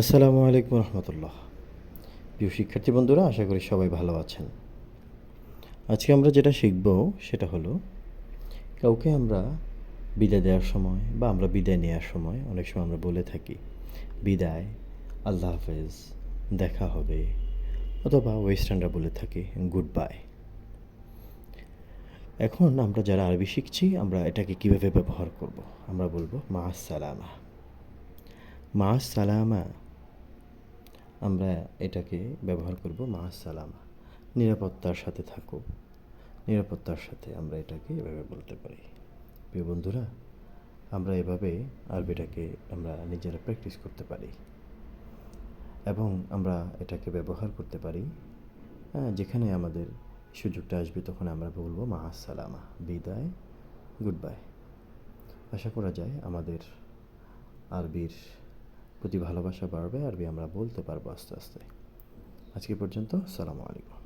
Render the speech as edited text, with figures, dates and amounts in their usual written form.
আসসালামু আলাইকুম রহমতুল্লাহ। প্রিয় শিক্ষার্থী বন্ধুরা, আশা করি সবাই ভালো আছেন। আজকে আমরা যেটা শিখব সেটা হলো, কাউকে আমরা বিদায় দেওয়ার সময় বা আমরা বিদায় নেওয়ার সময় অনেক সময় আমরা বলে থাকি বিদায়, আল্লাহ হাফেজ, দেখা হবে, অথবা ওয়েস্টার্নরা বলে থাকি গুড বাই। এখন আমরা যারা আরবি শিখছি আমরা এটাকে কীভাবে ব্যবহার করব? আমরা বলবো মা সালামা। মা সালামা, আমরা এটাকে ব্যবহার করব মা সালামা। নিরাপত্তার সাথে থাকো, নিরাপত্তার সাথে আমরা এটাকে এভাবে বলতে পারি। প্রিয় বন্ধুরা, আমরা এভাবে আরবিটাকে আমরা নিজেরা প্র্যাকটিস করতে পারি এবং আমরা এটাকে ব্যবহার করতে পারি। যেখানে আমাদের সুযোগটা আসবে তখন আমরা বলবো মা আসসালামা, বিদায়, গুড বাই। আশা করা যায় আমাদের আরবির প্রতি ভালোবাসা বাড়বে, আরবি আমরা বলতে পারবো আস্তে আস্তে। আজকে পর্যন্ত, আসসালামু আলাইকুম।